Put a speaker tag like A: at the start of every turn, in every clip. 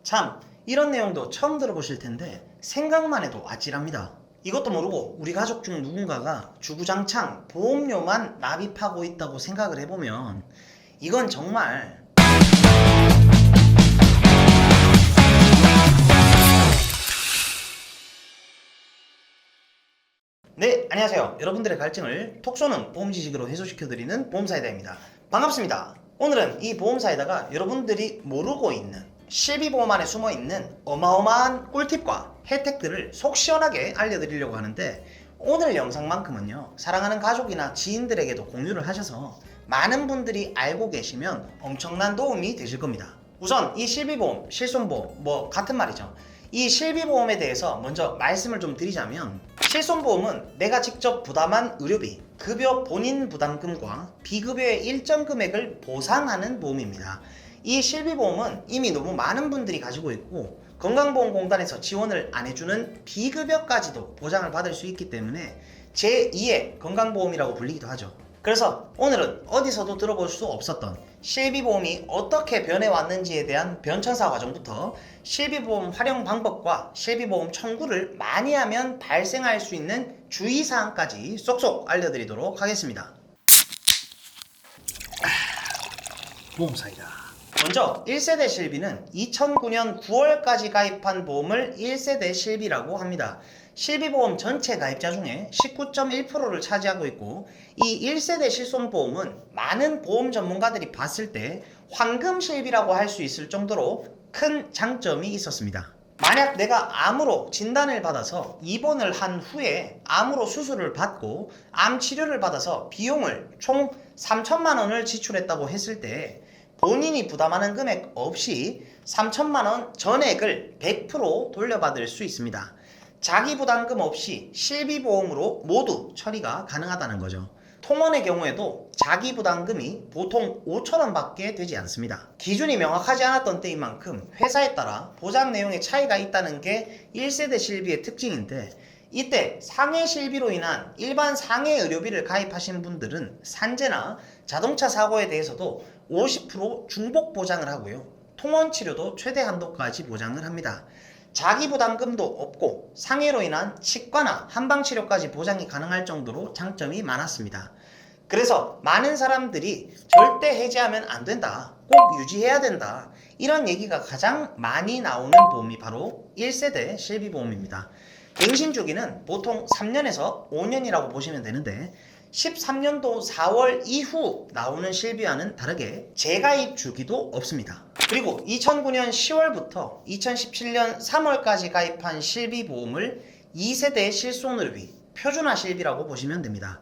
A: 참 이런 내용도 처음 들어보실 텐데 생각만 해도 아찔합니다. 이것도 모르고 우리 가족 중 누군가가 주구장창 보험료만 납입하고 있다고 생각을 해보면 이건 정말 네, 안녕하세요. 여러분들의 갈증을 톡 쏘는 보험 지식으로 해소시켜드리는 보험사이다입니다. 반갑습니다. 오늘은 이 보험사이다가 여러분들이 모르고 있는 실비보험 안에 숨어있는 어마어마한 꿀팁과 혜택들을 속 시원하게 알려드리려고 하는데, 오늘 영상만큼은요 사랑하는 가족이나 지인들에게도 공유를 하셔서 많은 분들이 알고 계시면 엄청난 도움이 되실 겁니다. 우선 이 실비보험, 실손보험 뭐 같은 말이죠. 이 실비보험에 대해서 먼저 말씀을 좀 드리자면, 실손보험은 내가 직접 부담한 의료비, 급여 본인 부담금과 비급여의 일정 금액을 보상하는 보험입니다. 이 실비보험은 이미 너무 많은 분들이 가지고 있고 건강보험공단에서 지원을 안 해주는 비급여까지도 보장을 받을 수 있기 때문에 제2의 건강보험이라고 불리기도 하죠. 그래서 오늘은 어디서도 들어볼 수 없었던 실비보험이 어떻게 변해왔는지에 대한 변천사 과정부터 실비보험 활용 방법과 실비보험 청구를 많이 하면 발생할 수 있는 주의사항까지 쏙쏙 알려드리도록 하겠습니다. 보험사이다. 먼저 1세대 실비는 2009년 9월까지 가입한 보험을 1세대 실비라고 합니다. 실비보험 전체 가입자 중에 19.1%를 차지하고 있고, 이 1세대 실손보험은 많은 보험 전문가들이 봤을 때 황금 실비라고 할 수 있을 정도로 큰 장점이 있었습니다. 만약 내가 암으로 진단을 받아서 입원을 한 후에 암으로 수술을 받고 암 치료를 받아서 비용을 총 3천만 원을 지출했다고 했을 때 본인이 부담하는 금액 없이 3천만 원 전액을 100% 돌려받을 수 있습니다. 자기 부담금 없이 실비보험으로 모두 처리가 가능하다는 거죠. 통원의 경우에도 자기 부담금이 보통 5천 원밖에 되지 않습니다. 기준이 명확하지 않았던 때인 만큼 회사에 따라 보장 내용에 차이가 있다는 게 1세대 실비의 특징인데, 이때 상해 실비로 인한 일반 상해 의료비를 가입하신 분들은 산재나 자동차 사고에 대해서도 50% 중복 보장을 하고요, 통원 치료도 최대 한도까지 보장을 합니다. 자기 부담금도 없고 상해로 인한 치과나 한방치료까지 보장이 가능할 정도로 장점이 많았습니다. 그래서 많은 사람들이 절대 해지하면 안 된다, 꼭 유지해야 된다, 이런 얘기가 가장 많이 나오는 보험이 바로 1세대 실비보험입니다. 갱신 주기는 보통 3년에서 5년이라고 보시면 되는데, 13년도 4월 이후 나오는 실비와는 다르게 재가입 주기도 없습니다. 그리고 2009년 10월부터 2017년 3월까지 가입한 실비보험을 2세대 실손의료비, 표준화 실비라고 보시면 됩니다.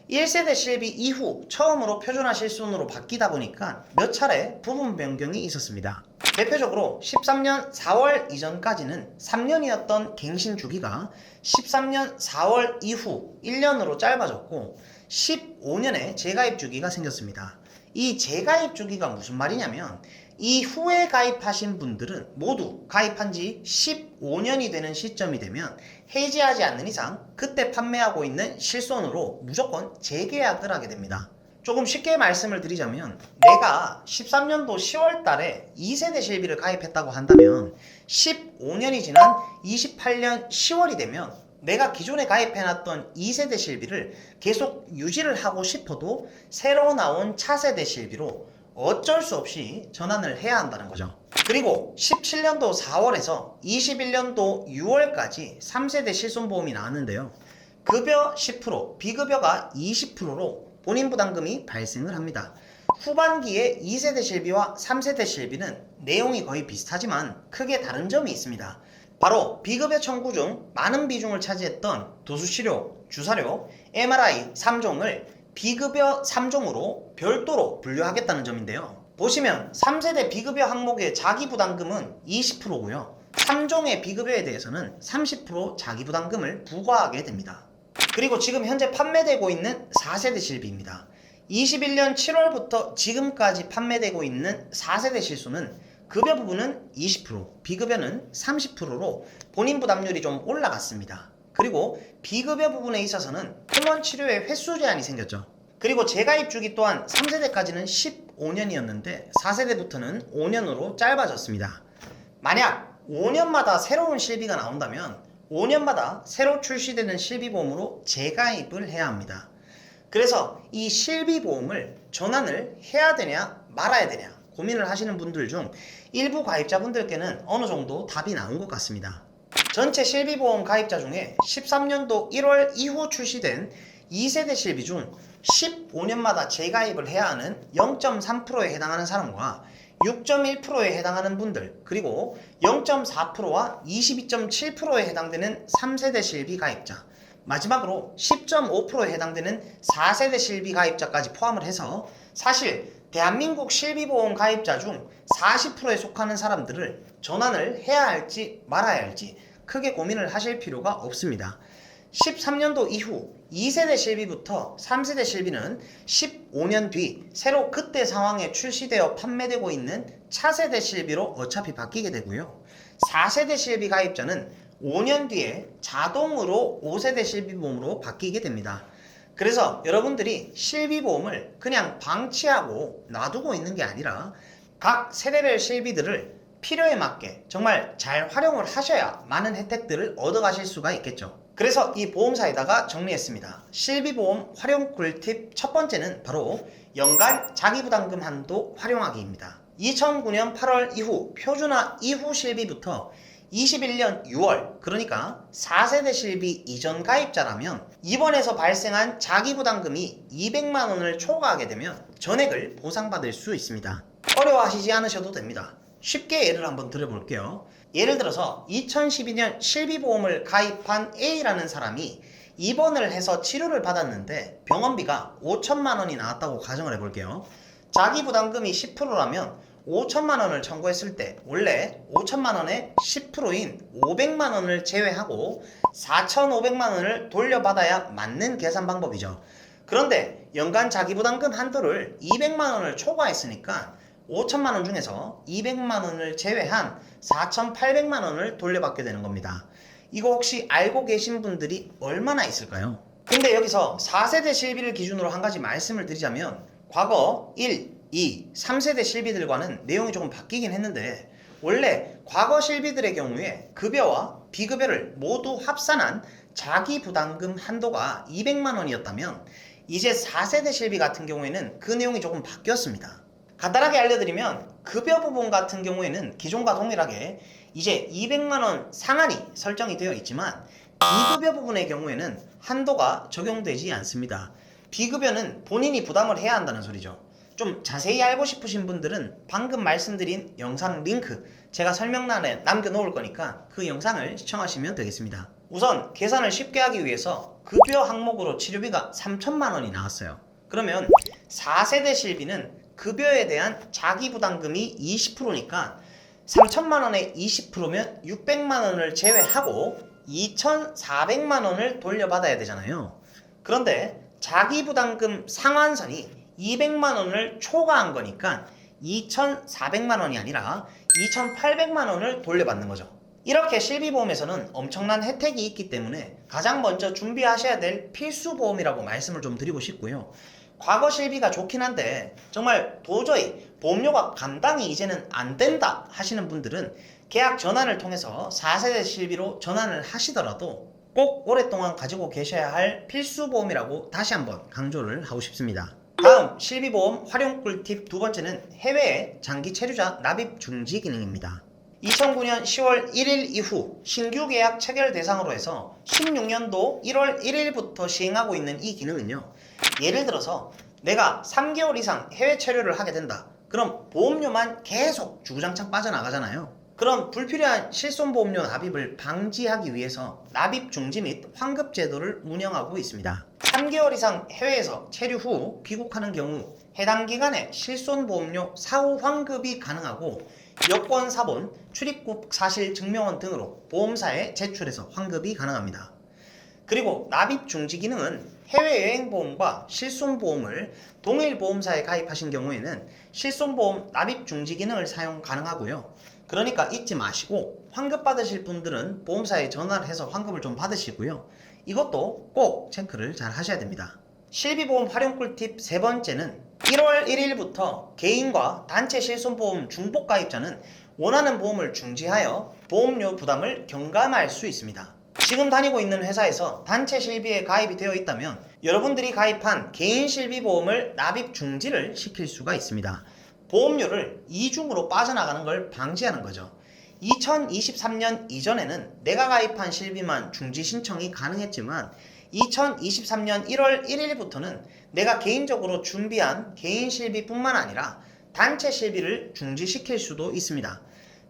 A: 1세대 실비 이후 처음으로 표준화 실손으로 바뀌다 보니까 몇 차례 부분 변경이 있었습니다. 대표적으로 13년 4월 이전까지는 3년이었던 갱신 주기가 13년 4월 이후 1년으로 짧아졌고 15년에 재가입 주기가 생겼습니다. 이 재가입 주기가 무슨 말이냐면, 이후에 가입하신 분들은 모두 가입한 지 15년이 되는 시점이 되면 해지하지 않는 이상 그때 판매하고 있는 실손으로 무조건 재계약을 하게 됩니다. 조금 쉽게 말씀을 드리자면, 내가 13년도 10월 달에 2세대 실비를 가입했다고 한다면 15년이 지난 28년 10월이 되면 내가 기존에 가입해놨던 2세대 실비를 계속 유지를 하고 싶어도 새로 나온 차세대 실비로 어쩔 수 없이 전환을 해야 한다는 거죠. 그리고 17년도 4월에서 21년도 6월까지 3세대 실손보험이 나왔는데요, 급여 10%, 비급여가 20%로 본인 부담금이 발생을 합니다. 후반기에 2세대 실비와 3세대 실비는 내용이 거의 비슷하지만 크게 다른 점이 있습니다. 바로 비급여 청구 중 많은 비중을 차지했던 도수치료, 주사료, MRI 3종을 비급여 3종으로 별도로 분류하겠다는 점인데요. 보시면 3세대 비급여 항목의 자기 부담금은 20%고요. 3종의 비급여에 대해서는 30% 자기 부담금을 부과하게 됩니다. 그리고 지금 현재 판매되고 있는 4세대 실비입니다. 21년 7월부터 지금까지 판매되고 있는 4세대 실손은 급여 부분은 20%, 비급여는 30%로 본인 부담률이 좀 올라갔습니다. 그리고 비급여 부분에 있어서는 통원 치료의 횟수 제한이 생겼죠. 그리고 재가입 주기 또한 3세대까지는 15년이었는데 4세대부터는 5년으로 짧아졌습니다. 만약 5년마다 새로운 실비가 나온다면 5년마다 새로 출시되는 실비보험으로 재가입을 해야 합니다. 그래서 이 실비보험을 전환을 해야 되냐 말아야 되냐 고민을 하시는 분들 중 일부 가입자분들께는 어느 정도 답이 나온 것 같습니다. 전체 실비보험 가입자 중에 13년도 1월 이후 출시된 2세대 실비 중 15년마다 재가입을 해야 하는 0.3%에 해당하는 사람과 6.1%에 해당하는 분들, 그리고 0.4%와 22.7%에 해당되는 3세대 실비 가입자, 마지막으로 10.5%에 해당되는 4세대 실비 가입자까지 포함을 해서 사실 대한민국 실비보험 가입자 중 40%에 속하는 사람들을 전환을 해야 할지 말아야 할지 크게 고민을 하실 필요가 없습니다. 13년도 이후 2세대 실비부터 3세대 실비는 15년 뒤 새로 그때 상황에 출시되어 판매되고 있는 차세대 실비로 어차피 바뀌게 되고요. 4세대 실비 가입자는 5년 뒤에 자동으로 5세대 실비보험으로 바뀌게 됩니다. 그래서 여러분들이 실비보험을 그냥 방치하고 놔두고 있는 게 아니라 각 세대별 실비들을 필요에 맞게 정말 잘 활용을 하셔야 많은 혜택들을 얻어가실 수가 있겠죠. 그래서 이 보험사에다가 정리했습니다. 실비보험 활용 꿀팁 첫 번째는 바로 연간 자기부담금 한도 활용하기입니다. 2009년 8월 이후 표준화 이후 실비부터 21년 6월, 그러니까 4세대 실비 이전 가입자라면 이번에서 발생한 자기부담금이 200만원을 초과하게 되면 전액을 보상받을 수 있습니다. 어려워하시지 않으셔도 됩니다. 쉽게 예를 한번 들어볼게요. 예를 들어서 2012년 실비보험을 가입한 A라는 사람이 입원을 해서 치료를 받았는데 병원비가 5천만원이 나왔다고 가정을 해볼게요. 자기부담금이 10%라면 5천만원을 청구했을 때 원래 5천만원의 10%인 500만원을 제외하고 4,500만원을 돌려받아야 맞는 계산 방법이죠. 그런데 연간 자기부담금 한도를 200만원을 초과했으니까 5천만원 중에서 200만원을 제외한 4,800만원을 돌려받게 되는 겁니다. 이거 혹시 알고 계신 분들이 얼마나 있을까요? 근데 여기서 4세대 실비를 기준으로 한 가지 말씀을 드리자면 과거 1, 2, 3세대 실비들과는 내용이 조금 바뀌긴 했는데 원래 과거 실비들의 경우에 급여와 비급여를 모두 합산한 자기부담금 한도가 200만원이었다면 이제 4세대 실비 같은 경우에는 그 내용이 조금 바뀌었습니다. 간단하게 알려드리면 급여 부분 같은 경우에는 기존과 동일하게 이제 200만원 상한이 설정이 되어 있지만 비급여 부분의 경우에는 한도가 적용되지 않습니다. 비급여는 본인이 부담을 해야 한다는 소리죠. 좀 자세히 알고 싶으신 분들은 방금 말씀드린 영상 링크 제가 설명란에 남겨놓을 거니까 그 영상을 시청하시면 되겠습니다. 우선 계산을 쉽게 하기 위해서 급여 항목으로 치료비가 3천만원이 나왔어요. 그러면 4세대 실비는 급여에 대한 자기부담금이 20%니까 3천만원에 20%면 600만원을 제외하고 2,400만원을 돌려받아야 되잖아요. 그런데 자기부담금 상한선이 200만원을 초과한 거니까 2,400만원이 아니라 2,800만원을 돌려받는 거죠. 이렇게 실비보험에서는 엄청난 혜택이 있기 때문에 가장 먼저 준비하셔야 될 필수보험이라고 말씀을 좀 드리고 싶고요. 과거 실비가 좋긴 한데 정말 도저히 보험료가 감당이 이제는 안 된다 하시는 분들은 계약 전환을 통해서 4세대 실비로 전환을 하시더라도 꼭 오랫동안 가지고 계셔야 할 필수보험이라고 다시 한번 강조를 하고 싶습니다. 다음 실비보험 활용 꿀팁 두 번째는 해외 장기 체류자 납입 중지 기능입니다. 2009년 10월 1일 이후 신규 계약 체결 대상으로 해서 16년도 1월 1일부터 시행하고 있는 이 기능은요. 예를 들어서 내가 3개월 이상 해외 체류를 하게 된다. 그럼 보험료만 계속 주구장창 빠져나가잖아요. 그럼 불필요한 실손보험료 납입을 방지하기 위해서 납입 중지 및 환급 제도를 운영하고 있습니다. 3개월 이상 해외에서 체류 후 귀국하는 경우 해당 기간에 실손보험료 사후 환급이 가능하고 여권 사본, 출입국 사실 증명원 등으로 보험사에 제출해서 환급이 가능합니다. 그리고 납입 중지 기능은 해외여행보험과 실손보험을 동일 보험사에 가입하신 경우에는 실손보험 납입 중지 기능을 사용 가능하고요. 그러니까 잊지 마시고 환급 받으실 분들은 보험사에 전화를 해서 환급을 좀 받으시고요. 이것도 꼭 체크를 잘 하셔야 됩니다. 실비보험 활용 꿀팁 세 번째는 1월 1일부터 개인과 단체 실손보험 중복 가입자는 원하는 보험을 중지하여 보험료 부담을 경감할 수 있습니다. 지금 다니고 있는 회사에서 단체 실비에 가입이 되어 있다면 여러분들이 가입한 개인 실비보험을 납입 중지를 시킬 수가 있습니다. 보험료를 이중으로 빠져나가는 걸 방지하는 거죠. 2023년 이전에는 내가 가입한 실비만 중지 신청이 가능했지만 2023년 1월 1일부터는 내가 개인적으로 준비한 개인 실비뿐만 아니라 단체 실비를 중지시킬 수도 있습니다.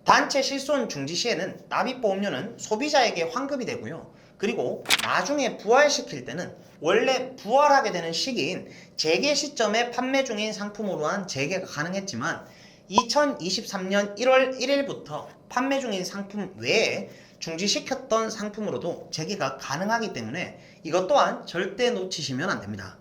A: 단체 실손 중지 시에는 납입보험료는 소비자에게 환급이 되고요. 그리고 나중에 부활시킬 때는 원래 부활하게 되는 시기인 재개 시점에 판매 중인 상품으로 한 재개가 가능했지만 2023년 1월 1일부터 판매 중인 상품 외에 중지시켰던 상품으로도 재개가 가능하기 때문에 이것 또한 절대 놓치시면 안 됩니다.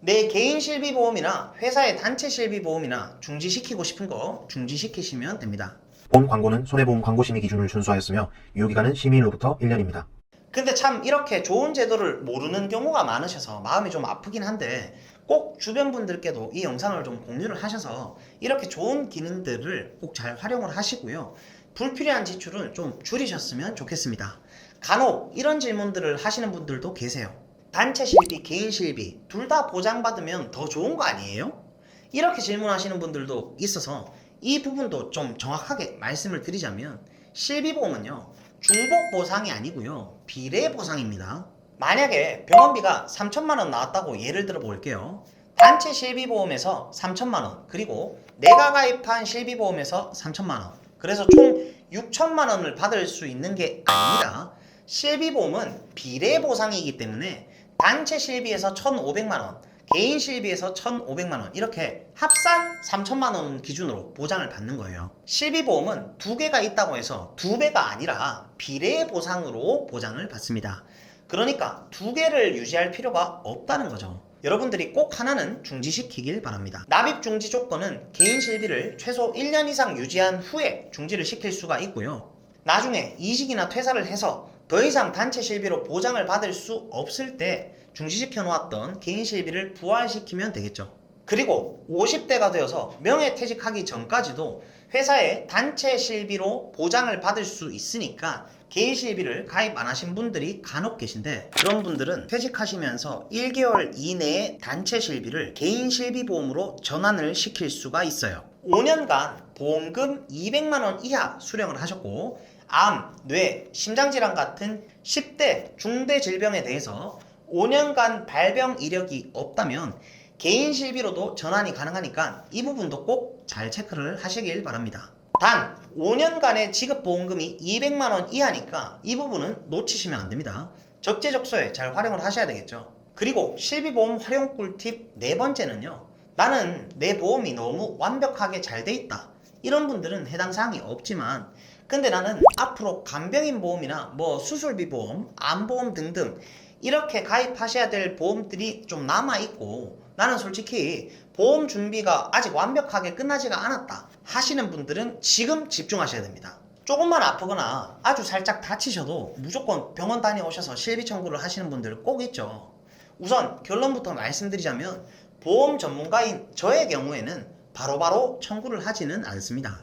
A: 내 개인 실비보험이나 회사의 단체 실비보험이나 중지시키고 싶은 거 중지시키시면 됩니다.
B: 본 광고는 손해보험 광고심의 기준을 준수하였으며 유효기간은 심의일로부터 1년입니다.
A: 근데 참 이렇게 좋은 제도를 모르는 경우가 많으셔서 마음이 좀 아프긴 한데 꼭 주변 분들께도 이 영상을 좀 공유를 하셔서 이렇게 좋은 기능들을 꼭 잘 활용을 하시고요. 불필요한 지출은 좀 줄이셨으면 좋겠습니다. 간혹 이런 질문들을 하시는 분들도 계세요. 단체 실비, 개인 실비 둘 다 보장받으면 더 좋은 거 아니에요? 이렇게 질문하시는 분들도 있어서 이 부분도 좀 정확하게 말씀을 드리자면 실비보험은요 중복 보상이 아니고요 비례 보상입니다. 만약에 병원비가 3천만원 나왔다고 예를 들어 볼게요. 단체 실비보험에서 3천만원 그리고 내가 가입한 실비보험에서 3천만원 그래서 총 6천만원을 받을 수 있는 게 아닙니다. 실비보험은 비례 보상이기 때문에 단체 실비에서 1,500만원 개인 실비에서 1,500만원 이렇게 합산 3천만원 기준으로 보장을 받는 거예요. 실비보험은 두 개가 있다고 해서 두 배가 아니라 비례 보상으로 보장을 받습니다. 그러니까 두 개를 유지할 필요가 없다는 거죠. 여러분들이 꼭 하나는 중지시키길 바랍니다. 납입 중지 조건은 개인 실비를 최소 1년 이상 유지한 후에 중지를 시킬 수가 있고요. 나중에 이직이나 퇴사를 해서 더 이상 단체 실비로 보장을 받을 수 없을 때 중지시켜 놓았던 개인 실비를 부활시키면 되겠죠. 그리고 50대가 되어서 명예퇴직하기 전까지도 회사의 단체 실비로 보장을 받을 수 있으니까 개인 실비를 가입 안 하신 분들이 간혹 계신데 그런 분들은 퇴직하시면서 1개월 이내에 단체 실비를 개인 실비보험으로 전환을 시킬 수가 있어요. 5년간 보험금 200만원 이하 수령을 하셨고 암, 뇌, 심장질환 같은 10대 중대 질병에 대해서 5년간 발병 이력이 없다면 개인 실비로도 전환이 가능하니까 이 부분도 꼭 잘 체크를 하시길 바랍니다. 단 5년간의 지급보험금이 200만원 이하니까 이 부분은 놓치시면 안됩니다. 적재적소에 잘 활용을 하셔야 되겠죠. 그리고 실비보험 활용 꿀팁 네 번째는요. 나는 내 보험이 너무 완벽하게 잘 돼 있다. 이런 분들은 해당 사항이 없지만 근데 나는 앞으로 간병인 보험이나 수술비 보험, 암보험 등등 이렇게 가입하셔야 될 보험들이 좀 남아있고 나는 솔직히 보험 준비가 아직 완벽하게 끝나지가 않았다 하시는 분들은 지금 집중하셔야 됩니다. 조금만 아프거나 아주 살짝 다치셔도 무조건 병원 다녀오셔서 실비 청구를 하시는 분들 꼭 있죠. 우선 결론부터 말씀드리자면 보험 전문가인 저의 경우에는 바로바로 청구를 하지는 않습니다.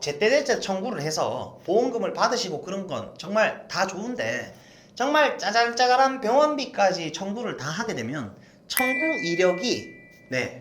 A: 제때제때 청구를 해서 보험금을 받으시고 그런 건 정말 다 좋은데 정말 짜잘짜잘한 병원비까지 청구를 다 하게 되면 청구 이력이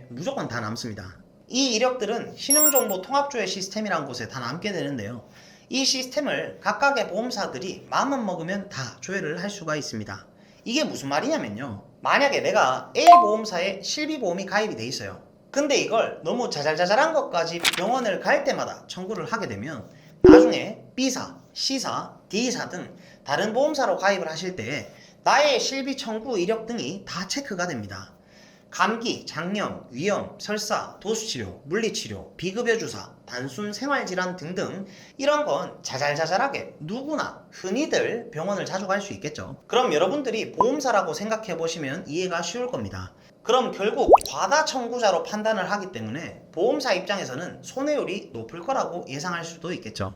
A: 무조건 다 남습니다. 이 이력들은 신용정보통합조회 시스템이라는 곳에 다 남게 되는데요. 이 시스템을 각각의 보험사들이 마음만 먹으면 다 조회를 할 수가 있습니다. 이게 무슨 말이냐면요. 만약에 내가 A 보험사에 실비보험이 가입이 돼 있어요. 근데 이걸 너무 자잘자잘한 것까지 병원을 갈 때마다 청구를 하게 되면 나중에 B사, C사, D사 등 다른 보험사로 가입을 하실 때 나의 실비 청구 이력 등이 다 체크가 됩니다. 감기, 장염, 위염, 설사, 도수치료, 물리치료, 비급여 주사, 단순 생활질환 등등 이런 건 자잘자잘하게 누구나 흔히들 병원을 자주 갈 수 있겠죠. 그럼 여러분들이 보험사라고 생각해 보시면 이해가 쉬울 겁니다. 그럼 결국 과다 청구자로 판단을 하기 때문에 보험사 입장에서는 손해율이 높을 거라고 예상할 수도 있겠죠.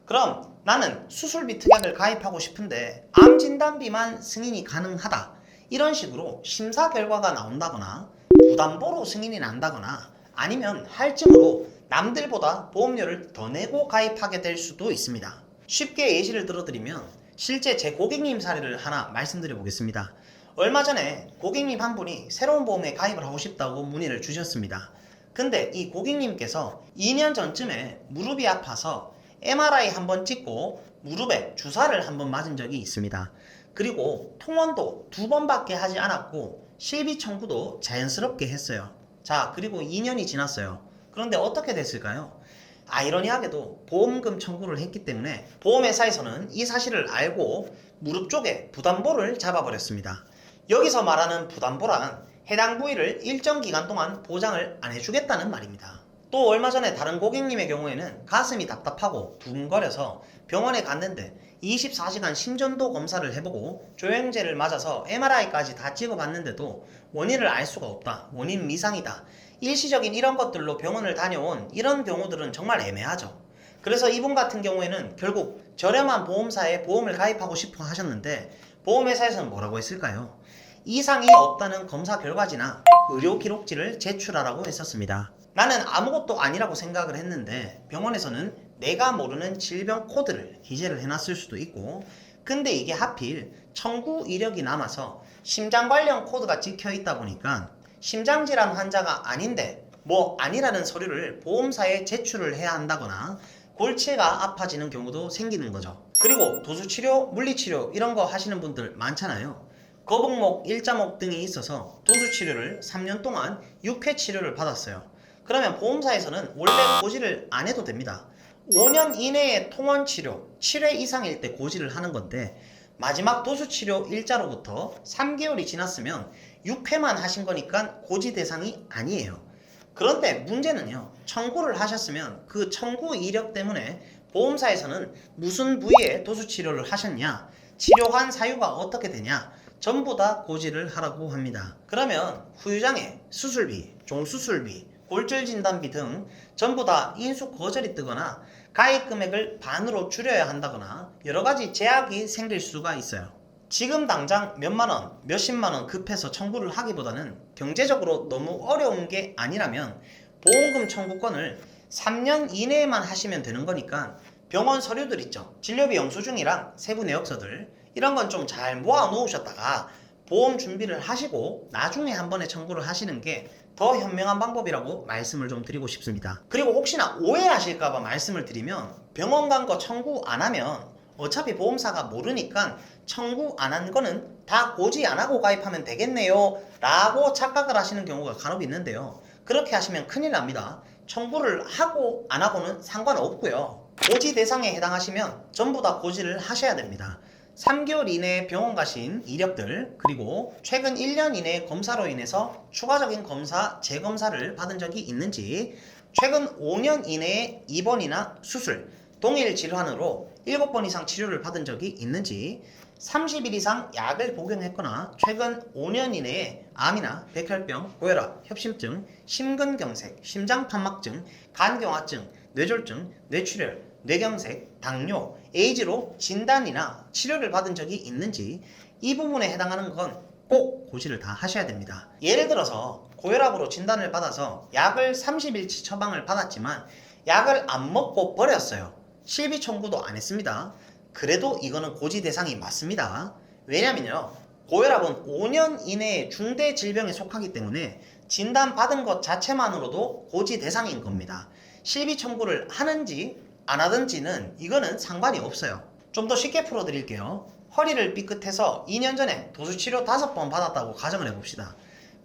A: 그럼 나는 수술비 특약을 가입하고 싶은데 암 진단비만 승인이 가능하다. 이런 식으로 심사 결과가 나온다거나 부담보로 승인이 난다거나 아니면 할증으로 남들보다 보험료를 더 내고 가입하게 될 수도 있습니다. 쉽게 예시를 들어드리면 실제 제 고객님 사례를 하나 말씀드려 보겠습니다. 얼마 전에 고객님 한 분이 새로운 보험에 가입을 하고 싶다고 문의를 주셨습니다. 근데 이 고객님께서 2년 전쯤에 무릎이 아파서 MRI 한번 찍고 무릎에 주사를 한번 맞은 적이 있습니다. 그리고 통원도 2번밖에 하지 않았고 실비 청구도 자연스럽게 했어요. 자, 그리고 2년이 지났어요. 그런데 어떻게 됐을까요? 아이러니하게도 보험금 청구를 했기 때문에 보험회사에서는 이 사실을 알고 무릎 쪽에 부담보를 잡아버렸습니다. 여기서 말하는 부담보란 해당 부위를 일정 기간 동안 보장을 안 해주겠다는 말입니다. 또 얼마 전에 다른 고객님의 경우에는 가슴이 답답하고 두근거려서 병원에 갔는데 24시간 심전도 검사를 해보고 조영제를 맞아서 MRI까지 다 찍어봤는데도 원인을 알 수가 없다. 원인 미상이다. 일시적인 이런 것들로 병원을 다녀온 이런 경우들은 정말 애매하죠. 그래서 이분 같은 경우에는 결국 저렴한 보험사에 보험을 가입하고 싶어 하셨는데 보험회사에서는 뭐라고 했을까요? 이상이 없다는 검사 결과지나 의료 기록지를 제출하라고 했었습니다. 나는 아무것도 아니라고 생각을 했는데 병원에서는 내가 모르는 질병 코드를 기재를 해놨을 수도 있고, 근데 이게 하필 청구 이력이 남아서 심장 관련 코드가 찍혀 있다 보니까 심장질환 환자가 아닌데 뭐 아니라는 서류를 보험사에 제출을 해야 한다거나 골치가 아파지는 경우도 생기는 거죠. 그리고 도수치료, 물리치료 이런 거 하시는 분들 많잖아요. 거북목, 일자목 등이 있어서 도수치료를 3년 동안 6회 치료를 받았어요. 그러면 보험사에서는 원래 고지를 안 해도 됩니다. 5년 이내에 통원치료, 7회 이상일 때 고지를 하는 건데 마지막 도수치료 일자로부터 3개월이 지났으면 6회만 하신 거니까 고지 대상이 아니에요. 그런데 문제는요, 청구를 하셨으면 그 청구 이력 때문에 보험사에서는 무슨 부위에 도수치료를 하셨냐, 치료한 사유가 어떻게 되냐 전부 다 고지를 하라고 합니다. 그러면 후유장애, 수술비, 종수술비, 골절 진단비 등 전부 다 인수 거절이 뜨거나 가입 금액을 반으로 줄여야 한다거나 여러 가지 제약이 생길 수가 있어요. 지금 당장 몇만 원, 몇십만 원 급해서 청구를 하기보다는 경제적으로 너무 어려운 게 아니라면 보험금 청구권을 3년 이내에만 하시면 되는 거니까 병원 서류들 있죠. 진료비 영수증이랑 세부 내역서들 이런 건 좀 잘 모아 놓으셨다가 보험 준비를 하시고 나중에 한 번에 청구를 하시는 게 더 현명한 방법이라고 말씀을 좀 드리고 싶습니다. 그리고 혹시나 오해하실까봐 말씀을 드리면 병원 간 거 청구 안 하면 어차피 보험사가 모르니까 청구 안 한 거는 다 고지 안 하고 가입하면 되겠네요 라고 착각을 하시는 경우가 간혹 있는데요. 그렇게 하시면 큰일 납니다. 청구를 하고 안 하고는 상관없고요. 고지 대상에 해당하시면 전부 다 고지를 하셔야 됩니다. 3개월 이내에 병원 가신 이력들, 그리고 최근 1년 이내에 검사로 인해서 추가적인 검사, 재검사를 받은 적이 있는지, 최근 5년 이내에 입원이나 수술, 동일 질환으로 7번 이상 치료를 받은 적이 있는지, 30일 이상 약을 복용했거나 최근 5년 이내에 암이나 백혈병, 고혈압, 협심증, 심근경색, 심장판막증, 간경화증, 뇌졸중, 뇌출혈, 뇌경색, 당뇨, 에이즈로 진단이나 치료를 받은 적이 있는지 이 부분에 해당하는 건 꼭 고지를 다 하셔야 됩니다. 예를 들어서 고혈압으로 진단을 받아서 약을 30일치 처방을 받았지만 약을 안 먹고 버렸어요. 실비 청구도 안 했습니다. 그래도 이거는 고지 대상이 맞습니다. 왜냐면요, 고혈압은 5년 이내에 중대 질병에 속하기 때문에 진단 받은 것 자체만으로도 고지 대상인 겁니다. 실비 청구를 하는지 안 하든지는 이거는 상관이 없어요. 좀 더 쉽게 풀어드릴게요. 허리를 삐끗해서 2년 전에 도수치료 5번 받았다고 가정을 해봅시다.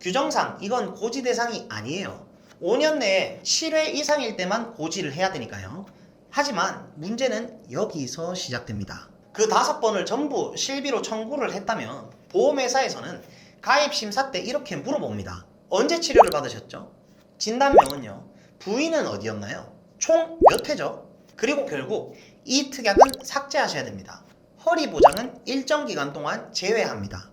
A: 규정상 이건 고지 대상이 아니에요. 5년 내에 7회 이상일 때만 고지를 해야 되니까요. 하지만 문제는 여기서 시작됩니다. 그 5번을 전부 실비로 청구를 했다면 보험회사에서는 가입심사 때 이렇게 물어봅니다. 언제 치료를 받으셨죠? 진단명은요? 부위는 어디였나요? 총 몇 회죠? 그리고 결국 이 특약은 삭제하셔야 됩니다. 허리 보장은 일정 기간 동안 제외합니다.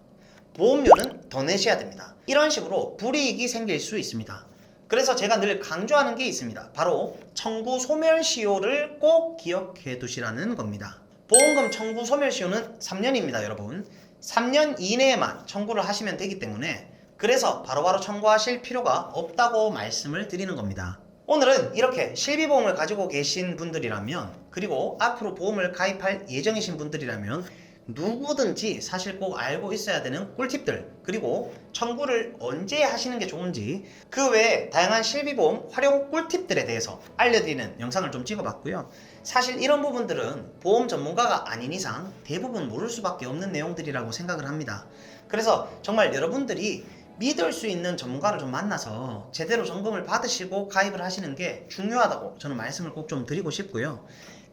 A: 보험료는 더 내셔야 됩니다. 이런 식으로 불이익이 생길 수 있습니다. 그래서 제가 늘 강조하는 게 있습니다. 바로 청구 소멸시효를 꼭 기억해 두시라는 겁니다. 보험금 청구 소멸시효는 3년입니다, 여러분. 3년 이내에만 청구를 하시면 되기 때문에 그래서 바로바로 청구하실 필요가 없다고 말씀을 드리는 겁니다. 오늘은 이렇게 실비보험을 가지고 계신 분들이라면, 그리고 앞으로 보험을 가입할 예정이신 분들이라면 누구든지 사실 꼭 알고 있어야 되는 꿀팁들, 그리고 청구를 언제 하시는 게 좋은지, 그 외에 다양한 실비보험 활용 꿀팁들에 대해서 알려드리는 영상을 좀 찍어봤고요. 사실 이런 부분들은 보험 전문가가 아닌 이상 대부분 모를 수밖에 없는 내용들이라고 생각을 합니다. 그래서 정말 여러분들이 믿을 수 있는 전문가를 좀 만나서 제대로 점검을 받으시고 가입을 하시는 게 중요하다고 저는 말씀을 꼭 좀 드리고 싶고요.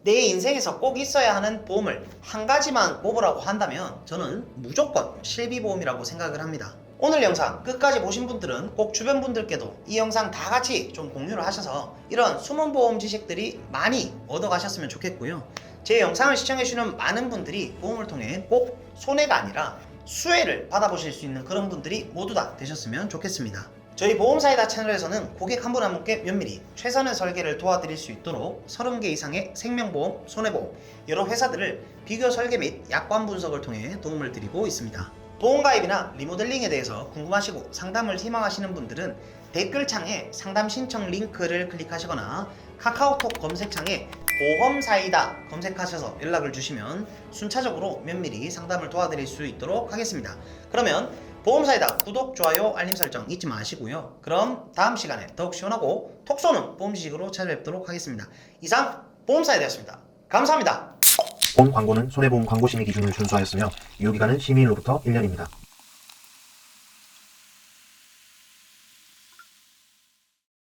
A: 내 인생에서 꼭 있어야 하는 보험을 한 가지만 꼽으라고 한다면 저는 무조건 실비보험이라고 생각을 합니다. 오늘 영상 끝까지 보신 분들은 꼭 주변 분들께도 이 영상 다 같이 좀 공유를 하셔서 이런 숨은 보험 지식들이 많이 얻어가셨으면 좋겠고요. 제 영상을 시청해주시는 많은 분들이 보험을 통해 꼭 손해가 아니라 수혜를 받아보실 수 있는 그런 분들이 모두 다 되셨으면 좋겠습니다. 저희 보험사이다 채널에서는 고객 한 분 한 분께 면밀히 최선의 설계를 도와드릴 수 있도록 30개 이상의 생명보험, 손해보험, 여러 회사들을 비교 설계 및 약관 분석을 통해 도움을 드리고 있습니다. 보험가입이나 리모델링에 대해서 궁금하시고 상담을 희망하시는 분들은 댓글창에 상담 신청 링크를 클릭하시거나 카카오톡 검색창에 보험사이다 검색하셔서 연락을 주시면 순차적으로 면밀히 상담을 도와드릴 수 있도록 하겠습니다. 그러면 보험사이다 구독, 좋아요, 알림 설정 잊지 마시고요. 그럼 다음 시간에 더욱 시원하고 톡 쏘는 보험 지식으로 찾아뵙도록 하겠습니다. 이상 보험사이다였습니다. 감사합니다.
B: 본 광고는 손해보험 광고심의 기준을 준수하였으며 유효기간은 심의일로부터 1년입니다.